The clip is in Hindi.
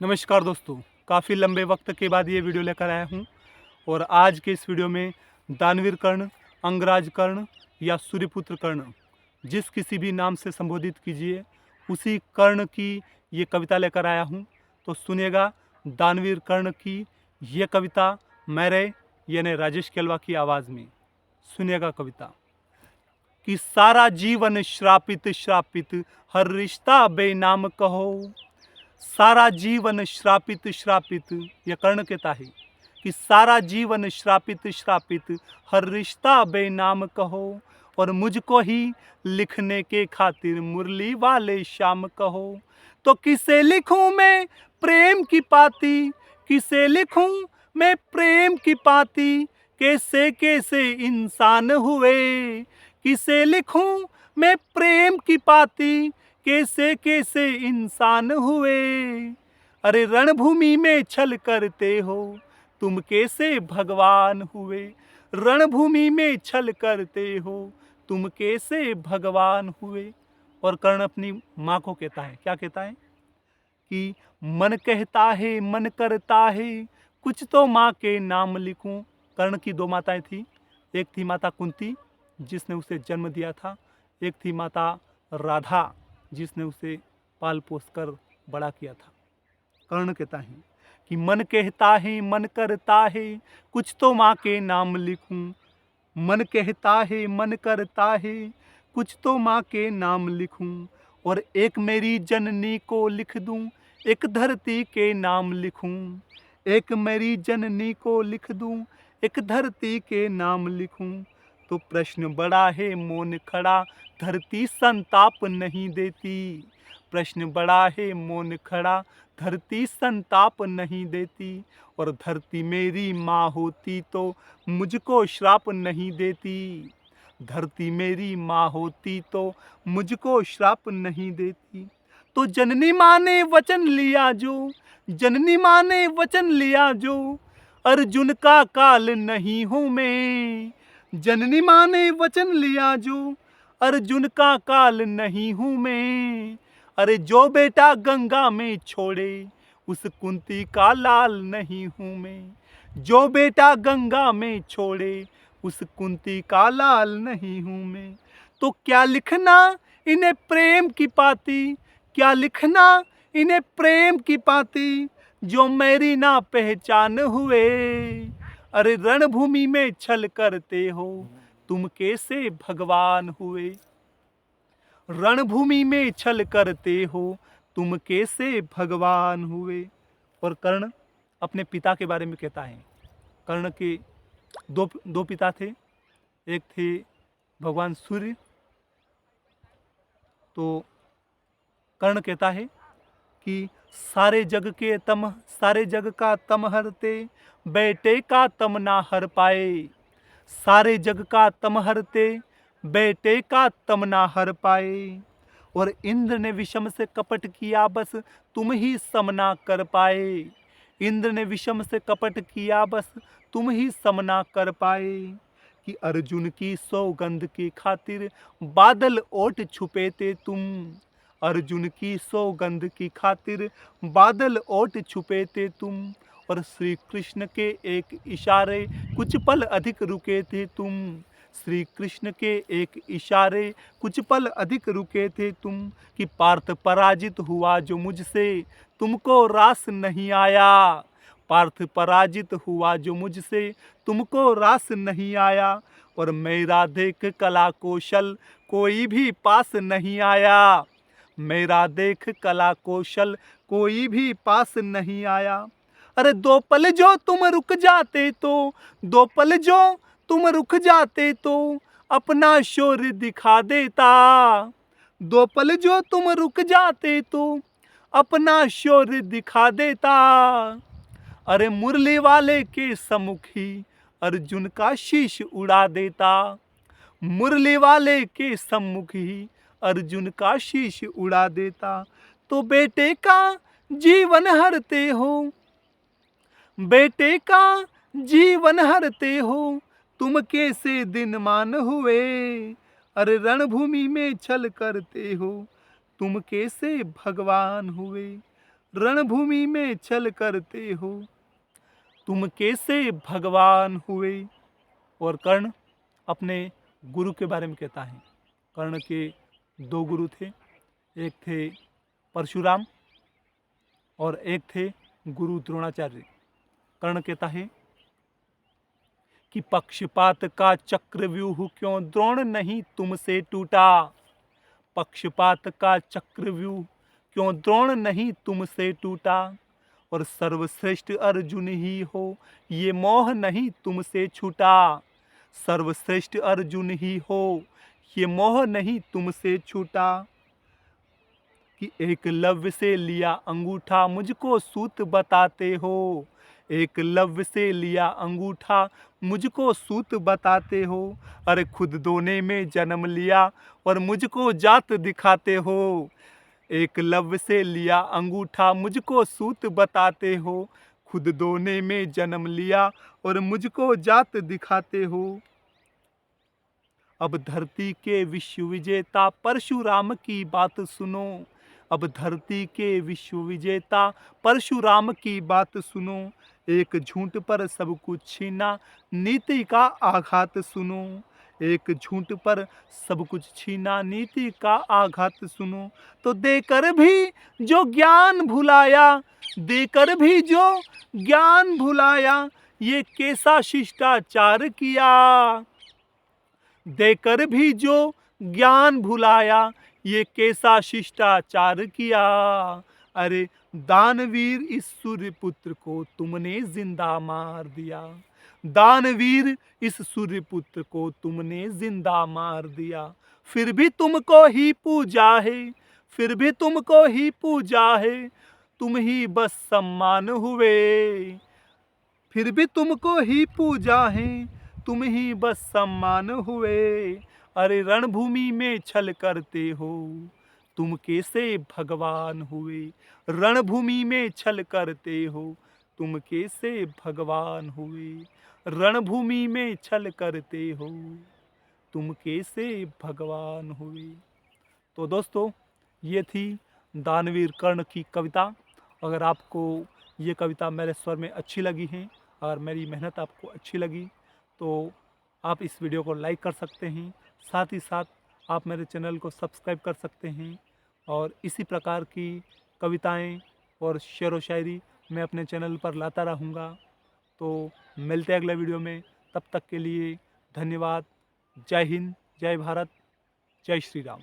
नमस्कार दोस्तों, काफ़ी लंबे वक्त के बाद ये वीडियो लेकर आया हूँ और आज के इस वीडियो में दानवीर कर्ण, अंगराज कर्ण या सूर्यपुत्र कर्ण, जिस किसी भी नाम से संबोधित कीजिए, उसी कर्ण की ये कविता लेकर आया हूँ। तो सुनिएगा दानवीर कर्ण की ये कविता मेरे यानी राजेश केलवा की आवाज़ में। सुनिएगा कविता कि सारा जीवन श्रापित श्रापित, हर रिश्ता बेनाम कहो। सारा जीवन श्रापित श्रापित, यह कर्ण कहता है कि सारा जीवन श्रापित श्रापित, हर रिश्ता बेनाम कहो। और मुझको ही लिखने के खातिर मुरली वाले श्याम कहो। तो किसे लिखूं मैं प्रेम की पाती, किसे लिखूं मैं प्रेम की पाती, कैसे कैसे इंसान हुए। किसे लिखूं मैं प्रेम की पाती, कैसे कैसे इंसान हुए। अरे रणभूमि में छल करते हो, तुम कैसे भगवान हुए। रणभूमि में छल करते हो, तुम कैसे भगवान हुए। और कर्ण अपनी माँ को कहता है, क्या कहता है कि मन कहता है मन करता है, कुछ तो माँ के नाम लिखूं। कर्ण की दो माताएं थी, एक थी माता कुंती जिसने उसे जन्म दिया था, एक थी माता राधा जिसने उसे पाल पोस कर बड़ा किया था। कर्ण कहता है कि मन कहता है मन करता है, कुछ तो माँ के नाम लिखूं। मन कहता है मन करता है, कुछ तो माँ के नाम लिखूं। और एक मेरी जननी को लिख दूं, एक धरती के नाम लिखूं। एक मेरी जननी को लिख दूं, एक धरती के नाम लिखूं। तो प्रश्न बड़ा है मौन खड़ा, धरती संताप नहीं देती। प्रश्न बड़ा है मौन खड़ा, धरती संताप नहीं देती। और धरती मेरी माँ होती तो मुझको श्राप नहीं देती। धरती मेरी माँ होती तो मुझको श्राप नहीं देती। तो जननी माँ ने वचन लिया जो, जननी माँ ने वचन लिया जो, अर्जुन का काल नहीं हूँ मैं। जननी माँ ने वचन लिया जो, अर्जुन का काल नहीं हूँ मैं। अरे जो बेटा गंगा में छोड़े, उस कुंती का लाल नहीं हूँ मैं। जो बेटा गंगा में छोड़े, उस कुंती का लाल नहीं हूँ मैं। तो क्या लिखना इन्हें प्रेम की पाती, क्या लिखना इन्हें प्रेम की पाती, जो मेरी ना पहचान हुए। अरे रणभूमि में छल करते हो, तुम कैसे भगवान हुए। रणभूमि में छल करते हो, तुम कैसे भगवान हुए। और कर्ण अपने पिता के बारे में कहता है। कर्ण के दो पिता थे, एक थे भगवान सूर्य। तो कर्ण कहता है कि सारे जग के तम, सारे जग का तम हरते, बेटे का तम ना हर पाए। सारे जग का तम हरते, बेटे का तम ना हर पाए। और इंद्र ने विषम से कपट किया, बस तुम ही समना कर पाए। इंद्र ने विषम से कपट किया, बस तुम ही समना कर पाए। कि अर्जुन की सौगंध की खातिर बादल ओट छुपे थे तुम। अर्जुन की सौगंध की खातिर बादल ओट छुपे थे तुम। और श्री कृष्ण के एक इशारे कुछ पल अधिक रुके थे तुम। श्री कृष्ण के एक इशारे कुछ पल अधिक रुके थे तुम। कि पार्थ पराजित हुआ जो मुझसे, तुमको रास नहीं आया। पार्थ पराजित हुआ जो मुझसे, तुमको रास नहीं आया। और मेरा देख कला कौशल कोई भी पास नहीं आया। मेरा देख कला कौशल कोई भी पास नहीं आया। अरे दो पल जो तुम रुक जाते तो, दो पल जो तुम रुक जाते तो अपना शौर्य दिखा देता। दो पल जो तुम रुक जाते तो अपना शौर्य दिखा देता। अरे मुरली वाले के सम्मुख ही अर्जुन का शीश उड़ा देता। मुरली वाले के सम्मुख ही अर्जुन का शीश उड़ा देता। तो बेटे का जीवन हरते हो, बेटे का जीवन हरते हो, तुम कैसे दिनमान हुए। अरे रणभूमि में छल करते हो, तुम कैसे भगवान हुए। रणभूमि में छल करते हो, तुम कैसे भगवान हुए। और कर्ण अपने गुरु के बारे में कहता है। कर्ण के दो गुरु थे, एक थे परशुराम और एक थे गुरु द्रोणाचार्य। कर्ण कहता है कि पक्षपात का चक्रव्यूह क्यों द्रोण नहीं तुमसे टूटा। पक्षपात का चक्रव्यूह क्यों द्रोण नहीं तुमसे टूटा। और सर्वश्रेष्ठ अर्जुन ही हो, ये मोह नहीं तुमसे छूटा। सर्वश्रेष्ठ अर्जुन ही हो, ये मोह नहीं तुमसे छूटा। कि एकलव्य से लिया अंगूठा मुझको सूत बताते हो। एकलव्य से लिया अंगूठा मुझको सूत बताते हो। अरे खुद दोने में जन्म लिया और मुझको जात दिखाते हो। एकलव्य से लिया अंगूठा मुझको सूत बताते हो। खुद दोने में जन्म लिया और मुझको जात दिखाते हो। अब धरती के विश्व विजेता परशुराम की बात सुनो। अब धरती के विश्व विजेता परशुराम की बात सुनो। एक झूठ पर सब कुछ छीना, नीति का आघात सुनो। एक झूठ पर सब कुछ छीना, नीति का आघात सुनो। तो देकर भी जो ज्ञान भुलाया, देकर भी जो ज्ञान भुलाया, ये कैसा शिष्टाचार किया। देकर भी जो ज्ञान भुलाया, ये कैसा शिष्टाचार किया। अरे दानवीर इस सूर्यपुत्र को तुमने जिंदा मार दिया। दानवीर इस सूर्यपुत्र को तुमने जिंदा मार दिया। फिर भी तुमको ही पूजा है, फिर भी तुमको ही पूजा है। तुम ही बस सम्मान हुए, फिर भी तुमको ही पूजा है। तुम ही बस सम्मान हुए। अरे रणभूमि में छल करते हो, तुम कैसे भगवान हुए। रणभूमि में छल करते हो, तुम कैसे भगवान हुए। रणभूमि में छल करते हो, तुम कैसे भगवान हुए। तो दोस्तों, ये थी दानवीर कर्ण की कविता। अगर आपको ये कविता मेरे स्वर में अच्छी लगी है, अगर मेरी मेहनत आपको अच्छी लगी, तो आप इस वीडियो को लाइक कर सकते हैं। साथ ही साथ आप मेरे चैनल को सब्सक्राइब कर सकते हैं। और इसी प्रकार की कविताएं और शेर व शायरी मैं अपने चैनल पर लाता रहूँगा। तो मिलते हैं अगले वीडियो में, तब तक के लिए धन्यवाद। जय हिंद, जय भारत, जय श्री राम।